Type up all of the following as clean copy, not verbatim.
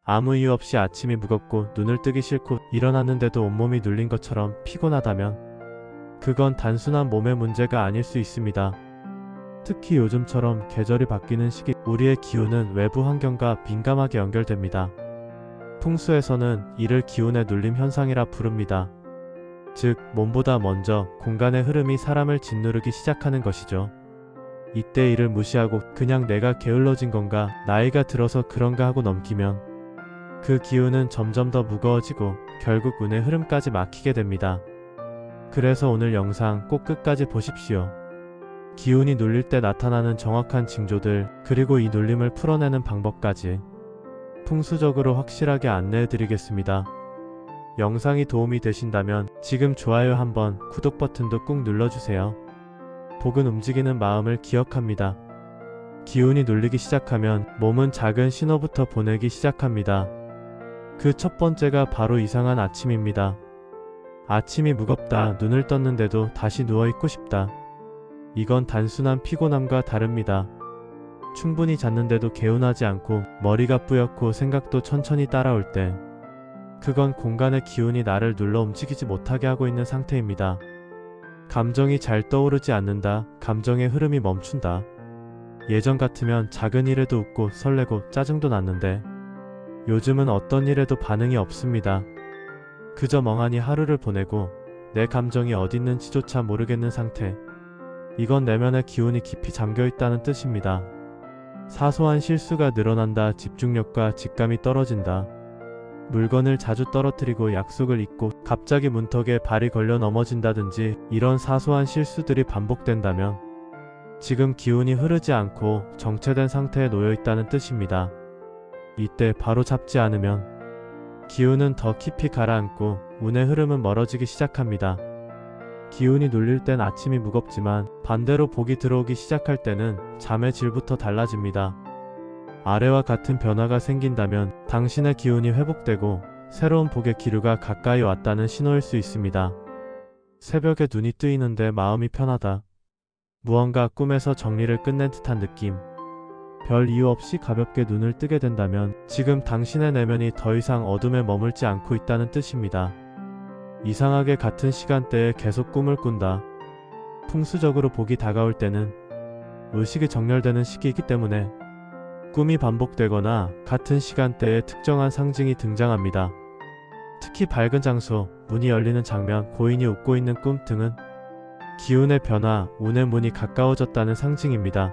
아무 이유 없이 아침이 무겁고 눈을 뜨기 싫고 일어났는데도 온몸이 눌린 것처럼 피곤하다면 그건 단순한 몸의 문제가 아닐 수 있습니다. 특히 요즘처럼 계절이 바뀌는 시기 우리의 기운은 외부 환경과 민감하게 연결됩니다. 풍수에서는 이를 기운의 눌림 현상이라 부릅니다. 즉, 몸보다 먼저 공간의 흐름이 사람을 짓누르기 시작하는 것이죠. 이때 이를 무시하고 그냥 내가 게을러진 건가, 나이가 들어서 그런가 하고 넘기면 그 기운은 점점 더 무거워지고 결국 운의 흐름까지 막히게 됩니다. 그래서 오늘 영상 꼭 끝까지 보십시오. 기운이 눌릴 때 나타나는 정확한 징조들, 그리고 이 눌림을 풀어내는 방법까지 풍수적으로 확실하게 안내해드리겠습니다. 영상이 도움이 되신다면 지금 좋아요 한번, 구독 버튼도 꾹 눌러주세요. 복은 움직이는 마음을 기억합니다. 기운이 눌리기 시작하면 몸은 작은 신호부터 보내기 시작합니다. 그 첫 번째가 바로 이상한 아침입니다. 아침이 무겁다, 눈을 떴는데도 다시 누워있고 싶다. 이건 단순한 피곤함과 다릅니다. 충분히 잤는데도 개운하지 않고 머리가 뿌옇고 생각도 천천히 따라올 때 그건 공간의 기운이 나를 눌러 움직이지 못하게 하고 있는 상태입니다. 감정이 잘 떠오르지 않는다. 감정의 흐름이 멈춘다. 예전 같으면 작은 일에도 웃고 설레고 짜증도 났는데 요즘은 어떤 일에도 반응이 없습니다. 그저 멍하니 하루를 보내고 내 감정이 어딨는지조차 모르겠는 상태. 이건 내면의 기운이 깊이 잠겨있다는 뜻입니다. 사소한 실수가 늘어난다. 집중력과 직감이 떨어진다. 물건을 자주 떨어뜨리고 약속을 잊고 갑자기 문턱에 발이 걸려 넘어진다든지 이런 사소한 실수들이 반복된다면 지금 기운이 흐르지 않고 정체된 상태에 놓여있다는 뜻입니다. 이때 바로 잡지 않으면 기운은 더 깊이 가라앉고 운의 흐름은 멀어지기 시작합니다. 기운이 눌릴 땐 아침이 무겁지만 반대로 복이 들어오기 시작할 때는 잠의 질부터 달라집니다. 아래와 같은 변화가 생긴다면 당신의 기운이 회복되고 새로운 복의 기류가 가까이 왔다는 신호일 수 있습니다. 새벽에 눈이 뜨이는데 마음이 편하다. 무언가 꿈에서 정리를 끝낸 듯한 느낌. 별 이유 없이 가볍게 눈을 뜨게 된다면 지금 당신의 내면이 더 이상 어둠에 머물지 않고 있다는 뜻입니다. 이상하게 같은 시간대에 계속 꿈을 꾼다. 풍수적으로 복이 다가올 때는 의식이 정렬되는 시기이기 때문에 꿈이 반복되거나 같은 시간대에 특정한 상징이 등장합니다. 특히 밝은 장소, 문이 열리는 장면, 고인이 웃고 있는 꿈 등은 기운의 변화, 운의 문이 가까워졌다는 상징입니다.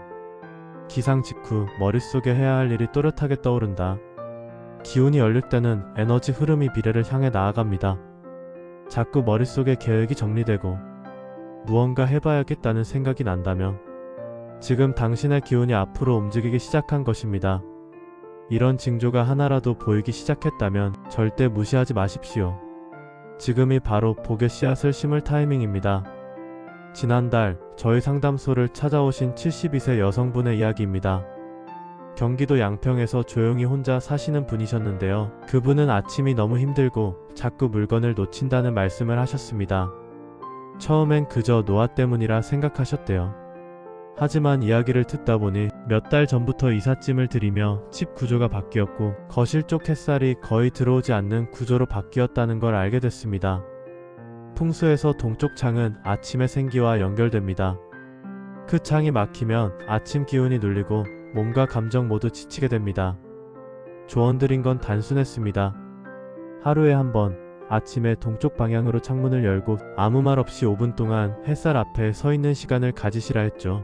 기상 직후 머릿속에 해야 할 일이 또렷하게 떠오른다. 기운이 열릴 때는 에너지 흐름이 미래를 향해 나아갑니다. 자꾸 머릿속에 계획이 정리되고 무언가 해봐야겠다는 생각이 난다면 지금 당신의 기운이 앞으로 움직이기 시작한 것입니다. 이런 징조가 하나라도 보이기 시작했다면 절대 무시하지 마십시오. 지금이 바로 복의 씨앗을 심을 타이밍입니다. 지난달 저희 상담소를 찾아오신 72세 여성분의 이야기입니다. 경기도 양평에서 조용히 혼자 사시는 분이셨는데요. 그분은 아침이 너무 힘들고 자꾸 물건을 놓친다는 말씀을 하셨습니다. 처음엔 그저 노화 때문이라 생각하셨대요. 하지만 이야기를 듣다 보니 몇 달 전부터 이삿짐을 들이며 집 구조가 바뀌었고 거실 쪽 햇살이 거의 들어오지 않는 구조로 바뀌었다는 걸 알게 됐습니다. 풍수에서 동쪽 창은 아침의 생기와 연결됩니다. 그 창이 막히면 아침 기운이 눌리고 몸과 감정 모두 지치게 됩니다. 조언드린 건 단순했습니다. 하루에 한 번 아침에 동쪽 방향으로 창문을 열고 아무 말 없이 5분 동안 햇살 앞에 서 있는 시간을 가지시라 했죠.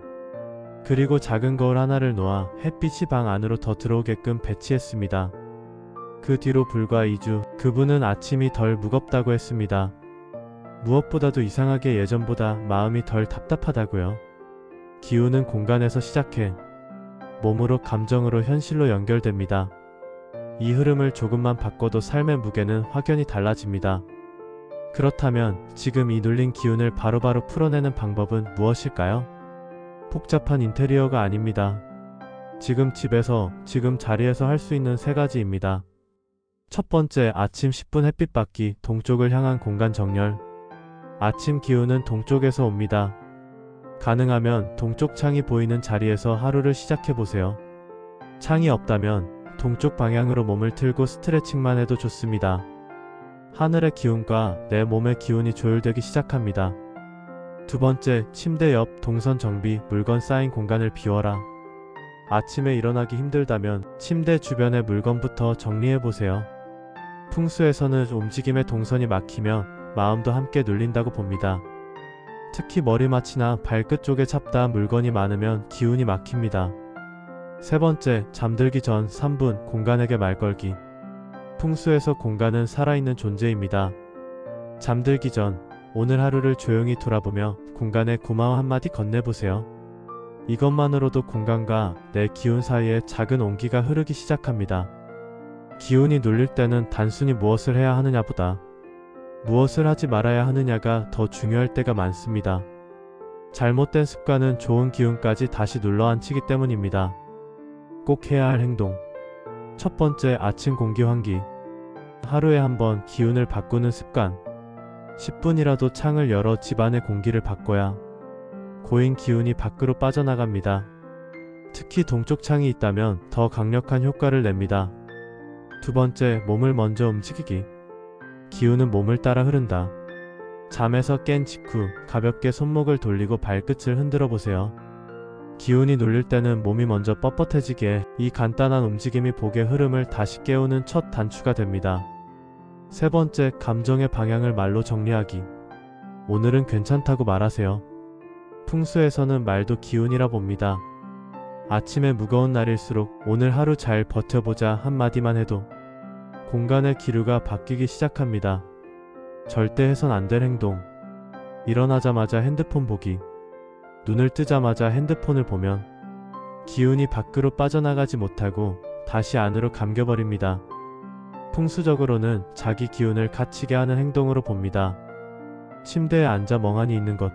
그리고 작은 거울 하나를 놓아 햇빛이 방 안으로 더 들어오게끔 배치했습니다. 그 뒤로 불과 2주, 그분은 아침이 덜 무겁다고 했습니다. 무엇보다도 이상하게 예전보다 마음이 덜 답답하다고요. 기운은 공간에서 시작해 몸으로 감정으로 현실로 연결됩니다. 이 흐름을 조금만 바꿔도 삶의 무게는 확연히 달라집니다. 그렇다면 지금 이 눌린 기운을 바로바로 풀어내는 방법은 무엇일까요? 복잡한 인테리어가 아닙니다. 지금 집에서, 지금 자리에서 할 수 있는 3가지입니다. 첫 번째, 아침 10분 햇빛 받기, 동쪽을 향한 공간 정렬. 아침 기운은 동쪽에서 옵니다. 가능하면 동쪽 창이 보이는 자리에서 하루를 시작해보세요. 창이 없다면 동쪽 방향으로 몸을 틀고 스트레칭만 해도 좋습니다. 하늘의 기운과 내 몸의 기운이 조율되기 시작합니다. 두 번째, 침대 옆 동선 정비, 물건 쌓인 공간을 비워라. 아침에 일어나기 힘들다면 침대 주변의 물건부터 정리해보세요. 풍수에서는 움직임의 동선이 막히면 마음도 함께 눌린다고 봅니다. 특히 머리맡이나 발끝 쪽에 잡다한 물건이 많으면 기운이 막힙니다. 세 번째, 잠들기 전 3분 공간에게 말 걸기. 풍수에서 공간은 살아있는 존재입니다. 잠들기 전 오늘 하루를 조용히 돌아보며 공간에 고마워 한마디 건네보세요. 이것만으로도 공간과 내 기운 사이에 작은 온기가 흐르기 시작합니다. 기운이 눌릴 때는 단순히 무엇을 해야 하느냐보다 무엇을 하지 말아야 하느냐가 더 중요할 때가 많습니다. 잘못된 습관은 좋은 기운까지 다시 눌러앉히기 때문입니다. 꼭 해야 할 행동. 첫 번째, 아침 공기 환기. 하루에 한 번 기운을 바꾸는 습관. 10분이라도 창을 열어 집안의 공기를 바꿔야 고인 기운이 밖으로 빠져나갑니다. 특히 동쪽 창이 있다면 더 강력한 효과를 냅니다. 두 번째, 몸을 먼저 움직이기. 기운은 몸을 따라 흐른다. 잠에서 깬 직후 가볍게 손목을 돌리고 발끝을 흔들어 보세요. 기운이 눌릴 때는 몸이 먼저 뻣뻣해지기에 이 간단한 움직임이 복의 흐름을 다시 깨우는 첫 단추가 됩니다. 세 번째, 감정의 방향을 말로 정리하기. 오늘은 괜찮다고 말하세요. 풍수에서는 말도 기운이라 봅니다. 아침에 무거운 날일수록 오늘 하루 잘 버텨보자 한마디만 해도 공간의 기류가 바뀌기 시작합니다. 절대 해선 안 될 행동. 일어나자마자 핸드폰 보기. 눈을 뜨자마자 핸드폰을 보면 기운이 밖으로 빠져나가지 못하고 다시 안으로 감겨버립니다. 풍수적으로는 자기 기운을 갇히게 하는 행동으로 봅니다. 침대에 앉아 멍하니 있는 것.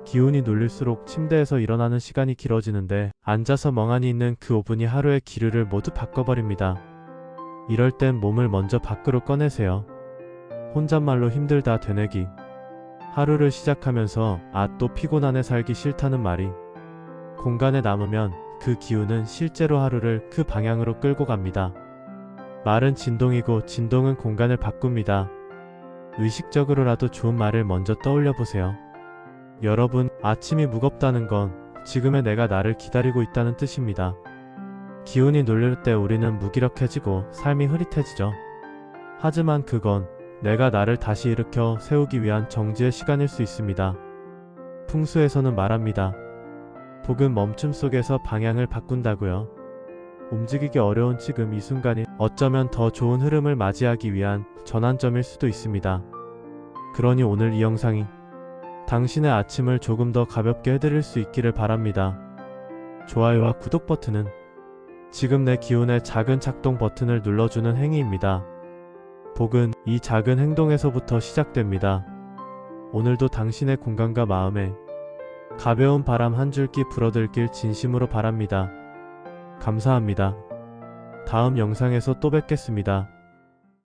기운이 눌릴수록 침대에서 일어나는 시간이 길어지는데 앉아서 멍하니 있는 그 5분이 하루의 기류를 모두 바꿔버립니다. 이럴 땐 몸을 먼저 밖으로 꺼내세요. 혼잣말로 힘들다 되뇌기. 하루를 시작하면서 또 피곤하네 살기 싫다는 말이 공간에 남으면 그 기운은 실제로 하루를 그 방향으로 끌고 갑니다. 말은 진동이고 진동은 공간을 바꿉니다. 의식적으로라도 좋은 말을 먼저 떠올려 보세요. 여러분, 아침이 무겁다는 건 지금의 내가 나를 기다리고 있다는 뜻입니다. 기운이 눌릴 때 우리는 무기력해지고 삶이 흐릿해지죠. 하지만 그건 내가 나를 다시 일으켜 세우기 위한 정지의 시간일 수 있습니다. 풍수에서는 말합니다. 복은 멈춤 속에서 방향을 바꾼다고요. 움직이기 어려운 지금 이 순간이 어쩌면 더 좋은 흐름을 맞이하기 위한 전환점일 수도 있습니다. 그러니 오늘 이 영상이 당신의 아침을 조금 더 가볍게 해드릴 수 있기를 바랍니다. 좋아요와 구독 버튼은 지금 내 기운의 작은 작동 버튼을 눌러주는 행위입니다. 복은 이 작은 행동에서부터 시작됩니다. 오늘도 당신의 공간과 마음에 가벼운 바람 한 줄기 불어들길 진심으로 바랍니다. 감사합니다. 다음 영상에서 또 뵙겠습니다.